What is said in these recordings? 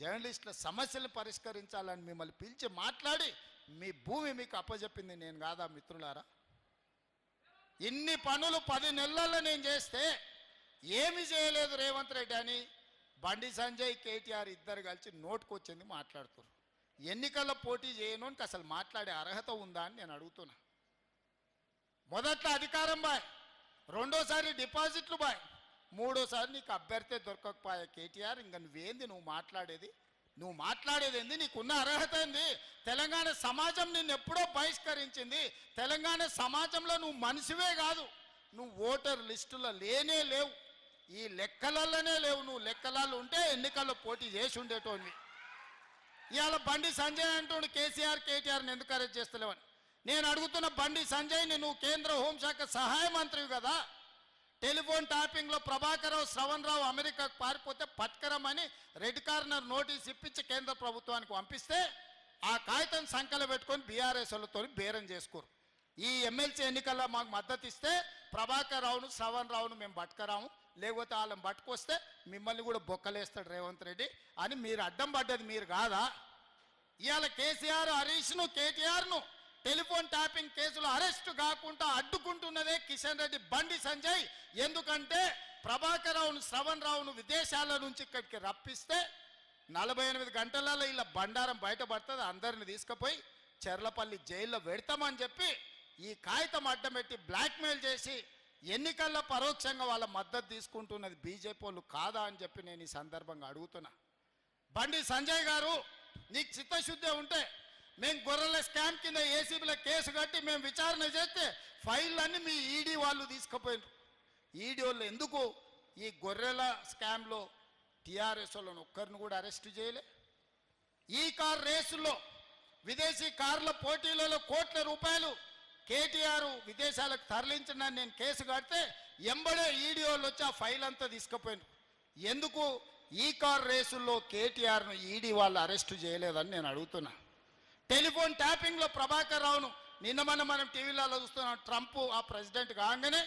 జర్నలిస్టుల సమస్యలు పరిష్కరించాలని మిమ్మల్ని పిలిచి మాట్లాడి మీ భూమి మీకు అప్పచెప్పింది నేను కాదా మిత్రులారా? ఇన్ని పనులు 10 నెలల్లో నేను చేస్తే ఏమి చేయలేదు రేవంత్ రెడ్డి అని బండి సంజయ్ కేటీఆర్ ఇద్దరు కలిసి నోటుకొచ్చింది మాట్లాడుతారు. ఎన్నికల్లో పోటీ చేయడానికి అసలు మాట్లాడే అర్హత ఉందా అని నేను అడుగుతున్నా. మొదట్లో అధికారం బాయ్, రెండోసారి డిపాజిట్లు బాయ్, మూడోసారి నీకు అభ్యర్థి దొరకకపోయా కేటీఆర్. ఇంకా నువ్వేంది నువ్వు మాట్లాడేది ఏంది? నీకున్న అర్హత ఏంది? తెలంగాణ సమాజం నిన్ను ఎప్పుడో బహిష్కరించింది. తెలంగాణ సమాజంలో నువ్వు మనిషివే కాదు, నువ్వు ఓటర్ లిస్టులో లేనే లేవు, ఈ లెక్కలలోనే లేవు. నువ్వు లెక్కలలో ఉంటే ఎన్నికల్లో పోటీ చేసి ఉండేటోని. ఇవాళ బండి సంజయ్ అంటూ కేసీఆర్ కేటీఆర్ని ఎందుకు అరెస్ట్ చేస్తలేవని నేను అడుగుతున్న. బండి సంజయ్ని నువ్వు కేంద్ర హోంశాఖ సహాయ మంత్రివి కదా, టెలిఫోన్ ట్యాపింగ్లో ప్రభాకర్ రావు శ్రవణ్ రావు అమెరికాకు పారిపోతే పట్టుకరమని రెడ్ కార్నర్ నోటీస్ ఇప్పించి కేంద్ర ప్రభుత్వానికి పంపిస్తే ఆ కాగితం సంఖ్యలో పెట్టుకొని బీఆర్ఎస్ వాళ్ళతో బేరం చేసుకోరు. ఈ ఎమ్మెల్సీ ఎన్నికల్లో మాకు మద్దతు ఇస్తే ప్రభాకర్ రావును శ్రవణ్ రావును మేము పట్టుకరాము, లేకపోతే వాళ్ళని పట్టుకొస్తే మిమ్మల్ని కూడా బొక్కలేస్తాడు రేవంత్ రెడ్డి అని మీరు అడ్డం పడ్డది మీరు కాదా? ఇవాళ కేసీఆర్ హరీష్ను కేటీఆర్ను టెలిఫోన్ ట్యాపింగ్ కేసులో అరెస్టు కాకుండా అడ్డుకుంటున్నదే కిషన్ రెడ్డి బండి సంజయ్. ఎందుకంటే ప్రభాకర్ రావును శ్రవణ్ రావును విదేశాల నుంచి ఇక్కడికి రప్పిస్తే 48 గంటలలో ఇలా బండారం బయటపడుతుంది, అందరిని తీసుకుపోయి చెర్లపల్లి జైల్లో పెడతామని చెప్పి ఈ కాగితం అడ్డం పెట్టి బ్లాక్మెయిల్ చేసి ఎన్నికల్లో పరోక్షంగా వాళ్ళ మద్దతు తీసుకుంటున్నది బీజేపీ వాళ్ళు కాదా అని చెప్పి నేను ఈ సందర్భంగా అడుగుతున్నా. బండి సంజయ్ గారు, నీకు చిత్తశుద్ధి ఉంటే మేము గొర్రెల స్కామ్ కింద ఏసీబీలో కేసు కట్టి మేము విచారణ చేస్తే ఫైళ్ళన్నీ మీ ఈడీ వాళ్ళు తీసుకుపోయినారు. ఈడీ వాళ్ళు ఎందుకు ఈ గొర్రెల స్కామ్లో టీఆర్ఎస్ వాళ్ళని ఒక్కరిని కూడా అరెస్ట్ చేయలే? ఈ కార్ రేసుల్లో విదేశీ కార్ల పోటీలలో కోట్ల రూపాయలు కేటీఆర్ విదేశాలకు తరలించిన నేను కేసు కడితే ఎంబడే ఈడీ వాళ్ళు వచ్చి ఆ ఫైల్ అంతా తీసుకుపోయినారు. ఎందుకు ఈ కార్ రేసుల్లో కేటీఆర్ను ఈడీ వాళ్ళు అరెస్టు చేయలేదని నేను అడుగుతున్నా. టెలిఫోన్ ట్యాపింగ్లో ప్రభాకర్ రావును నిన్న మనం టీవీలలో చూస్తున్నాం. ట్రంప్ ఆ ప్రెసిడెంట్ కాగానే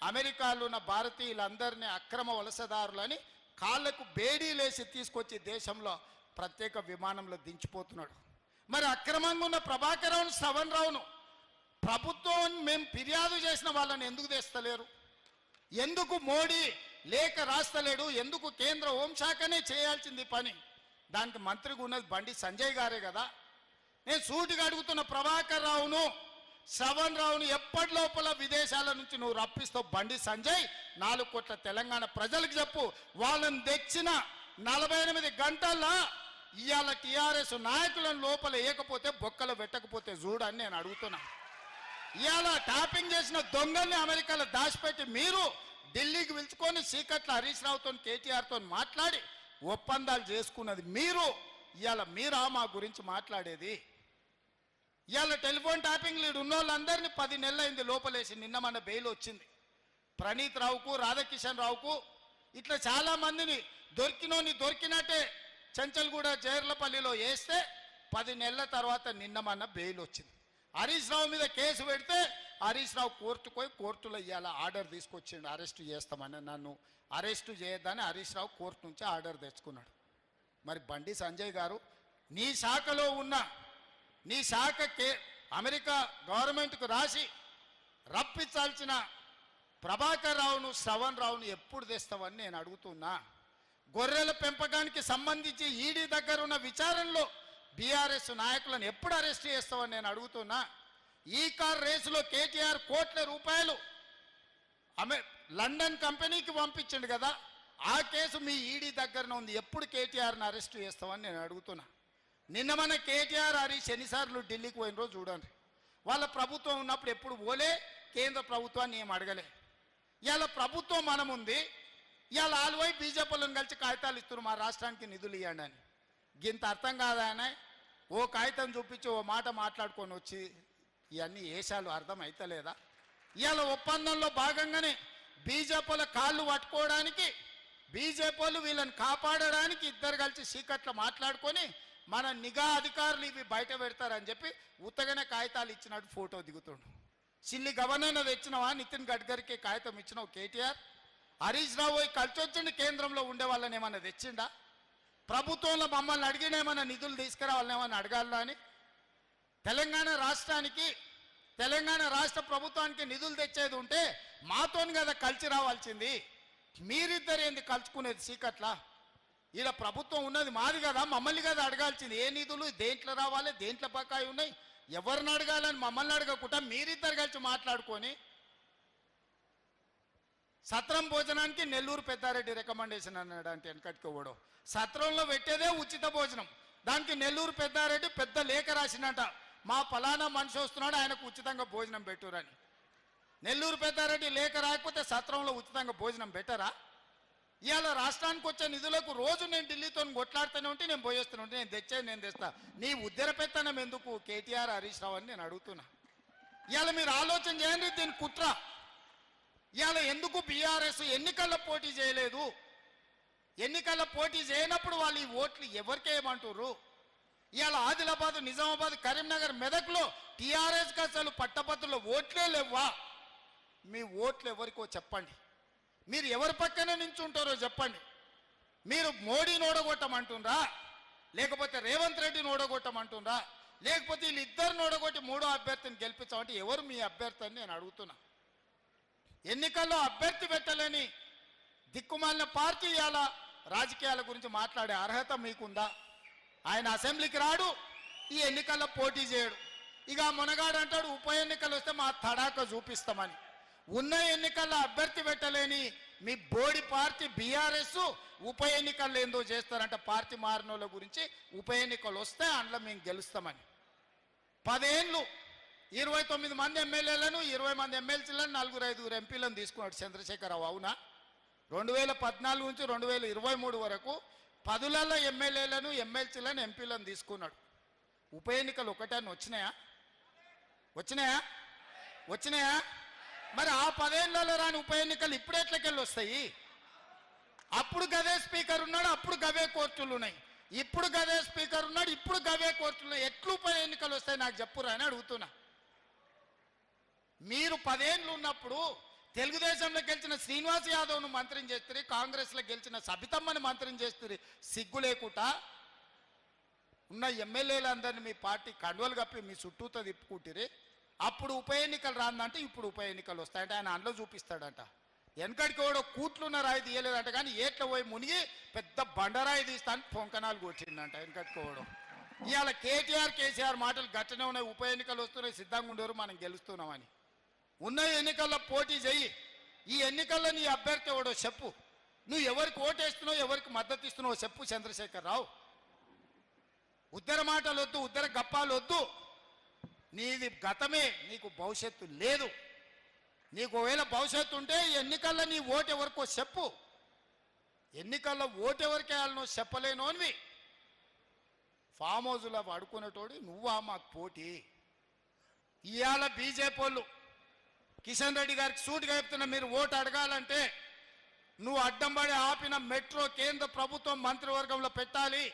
అమెరికాలో ఉన్న భారతీయులందరినీ అక్రమ వలసదారులని కాళ్లకు బేడీలేసి తీసుకొచ్చి దేశంలో ప్రత్యేక విమానంలో దించిపోతున్నాడు. మరి అక్రమంగా ఉన్న ప్రభాకర్ రావును శ్రవణ్ రావును ప్రభుత్వం మేము ఫిర్యాదు చేసిన వాళ్ళని ఎందుకు తెస్తలేరు? ఎందుకు మోడీ లేఖ రాస్తలేడు? ఎందుకు కేంద్ర హోంశాఖనే చేయాల్సింది పని? దానికి మంత్రిగా ఉన్నది బండి సంజయ్ గారే కదా. నేను సూటిగా అడుగుతున్న, ప్రభాకర్ రావును శ్రవణ్ రావును ఎప్పటి లోపల విదేశాల నుంచి నువ్వు రప్పిస్తావు బండి సంజయ్? 4 కోట్ల తెలంగాణ ప్రజలకు చెప్పు. వాళ్ళని తెచ్చిన 48 గంటల్లో ఇవాళ టీఆర్ఎస్ నాయకులను లోపల వేయకపోతే బొక్కలు పెట్టకపోతే చూడని నేను అడుగుతున్నా. ఇవాళ ట్యాపింగ్ చేసిన దొంగల్ని అమెరికాలో దాచిపెట్టి మీరు ఢిల్లీకి పిలుచుకొని సీకట్ల హరీష్ రావుతో కేటీఆర్తో మాట్లాడి ఒప్పందాలు చేసుకున్నది మీరు. ఇవాళ మీరా మా గురించి మాట్లాడేది? ఇవాళ టెలిఫోన్ ట్యాపింగ్ లీడ్ ఉన్న వాళ్ళందరినీ 10 నెలలైంది లోపలేసి. నిన్న బెయిల్ వచ్చింది. ప్రణీత్ రావుకు, రాధాకిషన్ రావుకు, ఇట్లా చాలామందిని దొరికినట్టే చెంచల్గూడ జైర్లపల్లిలో వేస్తే 10 నెలల తర్వాత నిన్న బెయిల్ వచ్చింది. హరీష్ రావు మీద కేసు పెడితే హరీష్ రావు కోర్టుకు పోయి కోర్టులో ఇవాళ ఆర్డర్ తీసుకొచ్చిండు, అరెస్టు చేస్తామని. నన్ను అరెస్టు చేయొద్దని హరీష్ రావు కోర్టు నుంచి ఆర్డర్ తెచ్చుకున్నాడు. మరి బండి సంజయ్ గారు, నీ శాఖలో ఉన్న నీ శాఖ అమెరికా గవర్నమెంట్కు రాసి రప్పించాల్సిన ప్రభాకర్ రావును శ్రవణ్ రావును ఎప్పుడు తెస్తావని నేను అడుగుతున్నా. గొర్రెల పెంపకానికి సంబంధించి ఈడీ దగ్గర ఉన్న విచారణలో బీఆర్ఎస్ నాయకులను ఎప్పుడు అరెస్ట్ చేస్తావని నేను అడుగుతున్నా. ఈ కార్ రేసులో కేటీఆర్ కోట్ల రూపాయలు లండన్ కంపెనీకి పంపించండు కదా, ఆ కేసు మీ ఈడీ దగ్గరనే ఉంది. ఎప్పుడు కేటీఆర్ని అరెస్ట్ చేస్తామని నేను అడుగుతున్నా. నిన్న కేటీఆర్ హరీష్ ఎన్నిసార్లు ఢిల్లీకి పోయిన రోజు చూడండి. వాళ్ళ ప్రభుత్వం ఉన్నప్పుడు ఎప్పుడు పోలే, కేంద్ర ప్రభుత్వాన్ని ఏం అడగలే. ఇవాళ ప్రభుత్వం మనం ఉంది, ఇవాళ ఆల్వై బీజేపీలను కలిసి కాగితాలు ఇస్తున్నారు మా రాష్ట్రానికి నిధులు ఇవ్వండి అని. గింత అర్థం కాదా అని ఓ కాగితం చూపించి ఓ మాట మాట్లాడుకొని వచ్చి ఇవన్నీ ఏషాలు అర్థం అవుతలేదా? ఇవాళ ఒప్పందంలో భాగంగానే బీజేపీల కాళ్ళు పట్టుకోవడానికి, బీజేపీలు వీళ్ళని కాపాడడానికి ఇద్దరు కలిసి సీకట్లో మాట్లాడుకొని మన నిఘా అధికారులు ఇవి బయట పెడతారని చెప్పి ఉత్తగానే కాగితాలు ఇచ్చినట్టు ఫోటో దిగుతుండు. సిల్లి గవర్నర్ తెచ్చినవా? నితిన్ గడ్కరీకి కాగితం ఇచ్చినావు కేటీఆర్? హరీష్ రావు కలిసి వచ్చిండు కేంద్రంలో ఉండే వాళ్ళని ఏమన్నా తెచ్చిండా? ప్రభుత్వంలో మమ్మల్ని అడిగినేమన్నా నిధులు తీసుకురావాలనేమని అడగాలా అని? తెలంగాణ రాష్ట్రానికి, తెలంగాణ రాష్ట్ర ప్రభుత్వానికి నిధులు తెచ్చేది ఉంటే మాతోని కదా కలిసి రావాల్సింది. మీరిద్దరు ఏంది కలుసుకునేది సీకట్లా? ఇలా ప్రభుత్వం ఉన్నది మాది కదా, మమ్మల్ని కదా అడగాల్సింది. ఏ నిధులు దేంట్లో రావాలి, దేంట్లో బకాయి ఉన్నాయి, ఎవరిని అడగాలని మమ్మల్ని అడగకుండా మీరిద్దరు కలిసి మాట్లాడుకొని సత్రం భోజనానికి నెల్లూరు పెద్దారెడ్డి రికమెండేషన్ అన్నాడు. అంటే వెనకట్టుకోవడం సత్రంలో పెట్టేదే ఉచిత భోజనం, దానికి నెల్లూరు పెద్దారెడ్డి పెద్ద లేఖ రాసినట, మా ఫలానా మనిషి వస్తున్నాడు ఆయనకు ఉచితంగా భోజనం పెట్టురని. నెల్లూరు పెద్దారెడ్డి లేఖ రాకపోతే సత్రంలో ఉచితంగా భోజనం పెట్టరా? ఇవాళ రాష్ట్రానికి వచ్చే నిధులకు రోజు నేను ఢిల్లీతో కొట్లాడుతూనే ఉంటే నేను పోయేస్తూనే ఉంటే నేను తెచ్చేది నేను తెస్తా. నీ ఉద్దర పెత్తనం ఎందుకు కేటీఆర్ హరీష్ రావు అని నేను అడుగుతున్నా. ఇవాళ మీరు ఆలోచన చేయండి, దీని కుట్ర. ఇవాళ ఎందుకు బీఆర్ఎస్ ఎన్నికల్లో పోటీ చేయలేదు? ఎన్నికల్లో పోటీ చేయనప్పుడు వాళ్ళు ఈ ఓట్లు ఎవరికేయమంటారు? ఇవాళ ఆదిలాబాద్, నిజామాబాద్, కరీంనగర్, మెదక్లో టీఆర్ఎస్కి అసలు పట్టభద్రుల ఓట్లే లేవా? మీ ఓట్లు ఎవరికో చెప్పండి. మీరు ఎవరి పక్కన నించుంటారో చెప్పండి. మీరు మోడీని ఓడగొట్టమంటుండ్రా, లేకపోతే రేవంత్ రెడ్డిని ఓడగొట్టమంటుండ్రా, లేకపోతే వీళ్ళిద్దరిని ఓడగొట్టి మూడో అభ్యర్థిని గెలిపించామంటే ఎవరు మీ అభ్యర్థి అని నేను అడుగుతున్నా. ఎన్నికల్లో అభ్యర్థి పెట్టలేని దిక్కుమాలిన పార్టీ ఇవాళ రాజకీయాల గురించి మాట్లాడే అర్హత మీకుందా? ఆయన అసెంబ్లీకి రాడు, ఈ ఎన్నికల్లో పోటీ చేయడు. ఇక మునగాడు అంటాడు ఉప ఎన్నికలు వస్తే మా తడాక చూపిస్తామని. ఉన్న ఎన్నికల్లో అభ్యర్థి పెట్టలేని మీ బోడి పార్టీ బీఆర్ఎస్ ఉప ఎన్నికల్లో ఏందో చేస్తారంట. పార్టీ మారినోళ్ళ గురించి ఉప ఎన్నికలు వస్తే అందులో మేము గెలుస్తామని. 10 ఏళ్ళు 29 మంది ఎమ్మెల్యేలను, 20 మంది ఎమ్మెల్సీలను, 4-5 ఎంపీలను తీసుకున్నాడు చంద్రశేఖరరావు. అవునా? 2014 నుంచి 2023 వరకు 10లలో ఎమ్మెల్యేలను, ఎమ్మెల్సీలను, ఎంపీలను తీసుకున్నాడు. ఉప ఎన్నికలు ఒకటాన్ని వచ్చినాయా? మరి ఆ 10 ఏళ్లలో రాని ఉప ఎన్నికలు ఇప్పుడు ఎట్లకెళ్ళి వస్తాయి? అప్పుడు గదే స్పీకర్ ఉన్నాడు, అప్పుడు గవే కోర్టులు ఉన్నాయి. ఇప్పుడు గదే స్పీకర్ ఉన్నాడు, ఇప్పుడు గవే కోర్టులు ఉన్నాయి. ఎట్లు ఉప ఎన్నికలు వస్తాయి నాకు చెప్పురా అని అడుగుతున్నా. మీరు 10 ఏళ్ళు ఉన్నప్పుడు తెలుగుదేశంలో గెలిచిన శ్రీనివాస్ యాదవ్ను మంత్రిని చేస్తారు, కాంగ్రెస్లో గెలిచిన సబితమ్మని మంత్రిని చేస్తారు. సిగ్గు లేకుండా ఉన్న ఎమ్మెల్యేలందరినీ మీ పార్టీ కండువలు కప్పి మీ చుట్టూతో తిప్పుకుంటారు. అప్పుడు ఉప ఎన్నికలు రాందంటే ఇప్పుడు ఉప ఎన్నికలు వస్తాయంటే ఆయన అందులో చూపిస్తాడంట. వెనకడికి కూడా కూట్లున్న రాయి తీయలేదంట, కానీ ఏట్ల పోయి మునిగి పెద్ద బండరాయి తీస్తాను పొంకనాలు కొట్టిందంట వెనకట్టుకోవడం. ఇవాళ కేటీఆర్, కేసీఆర్ మాటలు గట్టనే ఉన్నాయి. ఉప ఎన్నికలు వస్తున్నాయి, సిద్ధంగా ఉండరు, మనం గెలుస్తున్నామని. ఉన్న ఎన్నికల్లో పోటీ చెయ్యి. ఈ ఎన్నికల్లో నీ అభ్యర్థి ఎవడో చెప్పు. నువ్వు ఎవరికి ఓటేస్తున్నావు, ఎవరికి మద్దతు ఇస్తున్నావు చెప్పు చంద్రశేఖరరావు. ఉద్దర మాటలు వద్దు, ఉద్దర గప్పాలు వద్దు. నీది గతమే, నీకు భవిష్యత్తు లేదు. నీకు ఒకవేళ భవిష్యత్తు ఉంటే ఎన్నికల్లో నీ ఓటు ఎవరికో చెప్పు. ఎన్నికల్లో ఓటు ఎవరికి వేయాలనో చెప్పలేను అనివి. ఫామ్ హౌస్లో అడుకునేటోడు నువ్వా మాకు పోటీ? ఇవాళ బీజేపీ వాళ్ళు కిషన్ రెడ్డి గారికి సూటిగా చెప్తున్నా, మీరు ఓటు అడగాలంటే నువ్వు అడ్డంబడి ఆపిన మెట్రో కేంద్ర ప్రభుత్వం మంత్రివర్గంలో పెట్టాలి.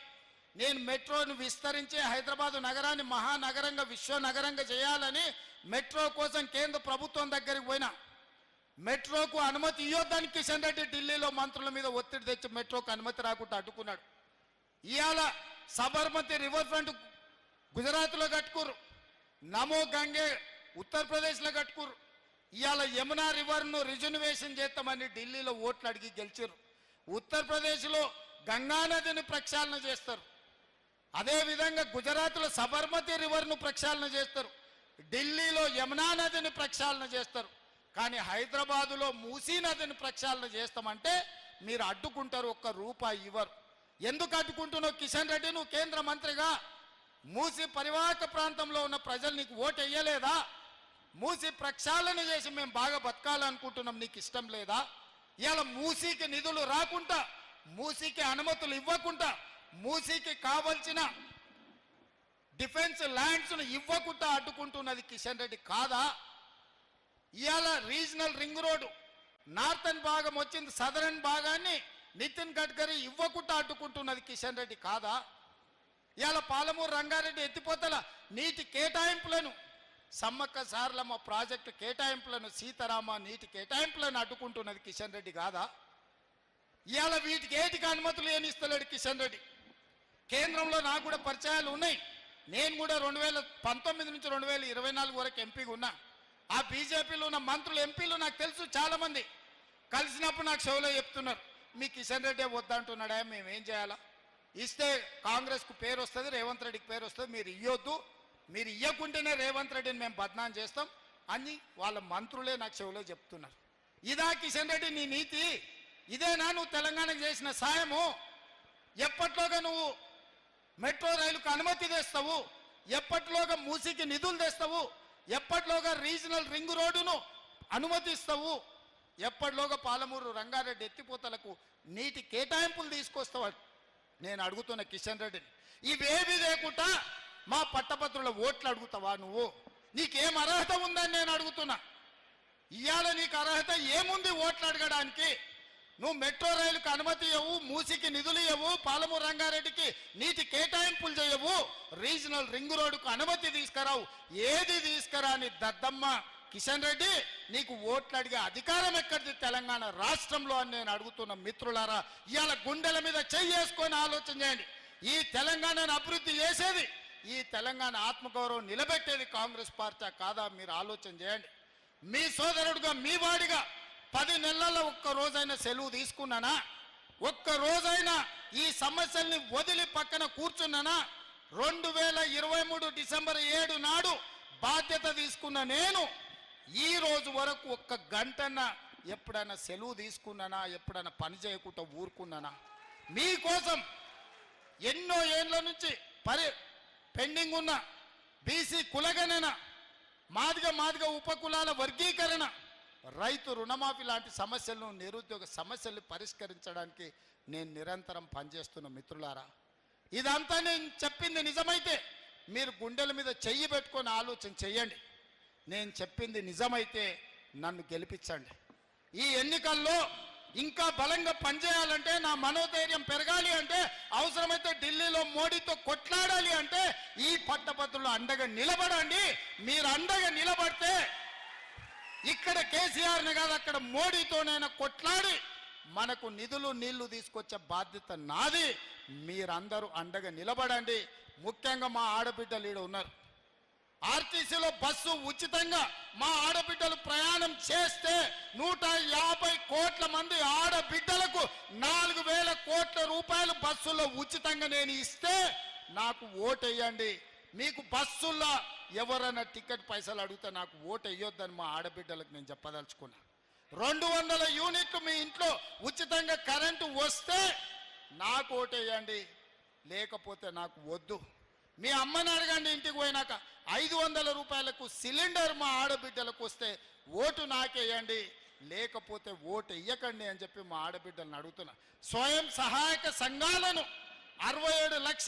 నేను మెట్రోను విస్తరించి హైదరాబాదు నగరాన్ని మహానగరంగా, విశ్వనగరంగా చేయాలని మెట్రో కోసం కేంద్ర ప్రభుత్వం దగ్గరికి పోయినా మెట్రోకు అనుమతి ఇవ్వద్దని కిషన్ రెడ్డి ఢిల్లీలో మంత్రుల మీద ఒత్తిడి తెచ్చి మెట్రోకు అనుమతి రాకుండా అడ్డుకున్నాడు. ఇవాళ సబర్మతి రివర్ ఫ్రంట్ గుజరాత్లో కట్టుకురు, నమో గంగే ఉత్తరప్రదేశ్లో కట్టుకురు. ఇవాళ యమునా రివర్ను రిజర్వేషన్ చేస్తామని ఢిల్లీలో ఓట్లు అడిగి గెలిచారు. ఉత్తరప్రదేశ్లో గంగానదిని ప్రక్షాళన చేస్తారు. అదేవిధంగా గుజరాత్లో సబర్మతి రివర్ను ప్రక్షాళన చేస్తారు, ఢిల్లీలో యమునా నదిని ప్రక్షాళన చేస్తారు. కానీ హైదరాబాదులో మూసీ నదిని ప్రక్షాళన చేస్తామంటే మీరు అడ్డుకుంటారు, ఒక్క రూపాయి ఇవ్వరు. ఎందుకు అడ్డుకుంటున్నావు కిషన్ రెడ్డి? నువ్వు కేంద్ర మంత్రిగా మూసీ పరివాహక ప్రాంతంలో ఉన్న ప్రజలు నీకు ఓటు వేయలేదా? మూసీ ప్రక్షాళన చేసి మేము బాగా బతకాలనుకుంటున్నాం, నీకు ఇష్టం లేదా? ఇవాళ మూసీకి నిధులు రాకుండా, మూసీకి అనుమతులు ఇవ్వకుండా, మూసీకి కావలసిన డిఫెన్స్ ల్యాండ్స్ను ఇవ్వకుండా అడ్డుకుంటున్నది కిషన్ రెడ్డి కాదా? ఇవాళ రీజనల్ రింగ్ రోడ్డు నార్థన్ భాగం వచ్చింది, సదరన్ భాగాన్ని నితిన్ గడ్కరీ ఇవ్వకుండా అడ్డుకుంటున్నది కిషన్ రెడ్డి కాదా? ఇవాళ పాలమూరు రంగారెడ్డి ఎత్తిపోతల నీటి కేటాయింపులను, సమ్మక్క సారలమ్మ ప్రాజెక్టు కేటాయింపులను, సీతారామ నీటి కేటాయింపులను అడ్డుకుంటున్నది కిషన్ రెడ్డి కాదా? ఇవాళ వీటికి ఏటికి అనుమతులు ఏమి ఇస్తలేడు కిషన్ రెడ్డి. కేంద్రంలో నాకు కూడా పరిచయాలు ఉన్నాయి. నేను కూడా 2019 నుంచి 2024 వరకు ఎంపీగా ఉన్నా. ఆ బీజేపీలో ఉన్న మంత్రులు ఎంపీలు నాకు తెలుసు, చాలామంది కలిసినప్పుడు నాకు షోలో చెప్తున్నారు, మీ కిషన్ రెడ్డి వద్దంటున్నాడా, మేమేం చేయాలా, ఇస్తే కాంగ్రెస్కు పేరు వస్తుంది, రేవంత్ రెడ్డికి పేరు వస్తుంది, మీరు ఇవ్వద్దు, మీరు ఇవ్వకుంటేనే రేవంత్ రెడ్డిని మేము బద్నాం చేస్తాం అని వాళ్ళ మంత్రులే నాకు షోలో చెప్తున్నారు. ఇదా కిషన్ రెడ్డి నీ నీతి? ఇదేనా నువ్వు తెలంగాణకు చేసిన సాయము? ఎప్పట్లోగా నువ్వు మెట్రో రైలుకు అనుమతి తెస్తావు? ఎప్పట్లోగా మూసీకి నిధులు తెస్తావు? ఎప్పట్లోగా రీజనల్ రింగ్ రోడ్డును అనుమతిస్తావు? ఎప్పటిలోగా పాలమూరు రంగారెడ్డి ఎత్తిపోతలకు నీటి కేటాయింపులు తీసుకొస్తావు? నేను అడుగుతున్న కిషన్ రెడ్డిని, ఇవేవి లేకుండా మా పట్టభద్రుల ఓట్లు అడుగుతావా నువ్వు? నీకేం అర్హత ఉందని నేను అడుగుతున్నా. ఇవాళ నీకు అర్హత ఏముంది ఓట్లు అడగడానికి? నువ్వు మెట్రో రైలుకు అనుమతి ఇవ్వవు, మూసికి నిధులు ఇవ్వవు, పాలమూరు రంగారెడ్డికి నీటి కేటాయింపులు చేయవు, రీజనల్ రింగ్ రోడ్డుకు అనుమతి తీసుకురావు. ఏది తీసుకురాని దద్దమ్మ కిషన్ రెడ్డి, నీకు ఓట్లు అడిగే అధికారం ఎక్కడిది తెలంగాణ రాష్ట్రంలో అని నేను అడుగుతున్న మిత్రులారా. ఇవాళ గుండెల మీద చేసుకొని ఆలోచన చేయండి. ఈ తెలంగాణను అభివృద్ధి చేసేది, ఈ తెలంగాణ ఆత్మగౌరవం నిలబెట్టేది కాంగ్రెస్ పార్టీ కాదా? మీరు ఆలోచన చేయండి. మీ సోదరుడుగా, మీ వాడిగా 10 నెలల్లో ఒక్క రోజైనా సెలవు తీసుకున్నానా? ఒక్క రోజైనా ఈ సమస్యల్ని వదిలి పక్కన కూర్చున్నానా? 2023 డిసెంబర్ 7 నాడు బాధ్యత తీసుకున్న నేను ఈ రోజు వరకు ఒక్క గంటన్న ఎప్పుడైనా సెలవు తీసుకున్నానా? ఎప్పుడైనా పని చేయకుండా ఊరుకున్నానా? మీకోసం ఎన్నో ఏళ్ళ నుంచి పెండింగ్ ఉన్న బీసీ కులగణన, మాదిగ ఉపకులాల వర్గీకరణ, రైతు రుణమాఫీ లాంటి సమస్యలను, నిరుద్యోగ సమస్యలను పరిష్కరించడానికి నేను నిరంతరం పనిచేస్తున్న మిత్రులారా. ఇదంతా నేను చెప్పింది నిజమైతే మీరు గుండెల మీద చెయ్యి పెట్టుకొని ఆలోచన చెయ్యండి. నేను చెప్పింది నిజమైతే నన్ను గెలిపించండి. ఈ ఎన్నికల్లో ఇంకా బలంగా పనిచేయాలంటే, నా మనోధైర్యం పెరగాలి అంటే, అవసరమైతే ఢిల్లీలో మోడీతో కొట్లాడాలి అంటే ఈ పట్టభద్రులు అండగా నిలబడండి. మీరు అండగా నిలబడితే ఇక్కడ కేసీఆర్ని కాదు, అక్కడ మోడీతోనైనా కొట్లాడి మనకు నిధులు నీళ్లు తీసుకొచ్చే బాధ్యత నాది. మీరందరూ అండగా నిలబడండి. ముఖ్యంగా మా ఆడబిడ్డలు ఈడ ఉన్నారు. ఆర్టీసీలో బస్సు ఉచితంగా మా ఆడబిడ్డలు ప్రయాణం చేస్తే 150 కోట్ల మంది ఆడబిడ్డలకు 4,000 కోట్ల రూపాయలు బస్సుల్లో ఉచితంగా నేను ఇస్తే నాకు ఓటేయండి. మీకు బస్సుల్లో ఎవరైనా టికెట్ పైసలు అడిగితే నాకు ఓటు వేయొద్దని మా ఆడబిడ్డలకు నేను చెప్పదలుచుకున్నా. 200 యూనిట్లు మీ ఇంట్లో ఉచితంగా కరెంటు వస్తే నాకు ఓటేయండి, లేకపోతే నాకు వద్దు. మీ అమ్మని అడగండి, ఇంటికి పోయినాక 500 రూపాయలకు సిలిండర్ మా ఆడబిడ్డలకు వస్తే ఓటు నాకేయండి, లేకపోతే ఓటు ఇయ్యకండి అని చెప్పి మా ఆడబిడ్డలను అడుగుతున్నా. స్వయం సహాయక సంఘాలను 67 లక్షల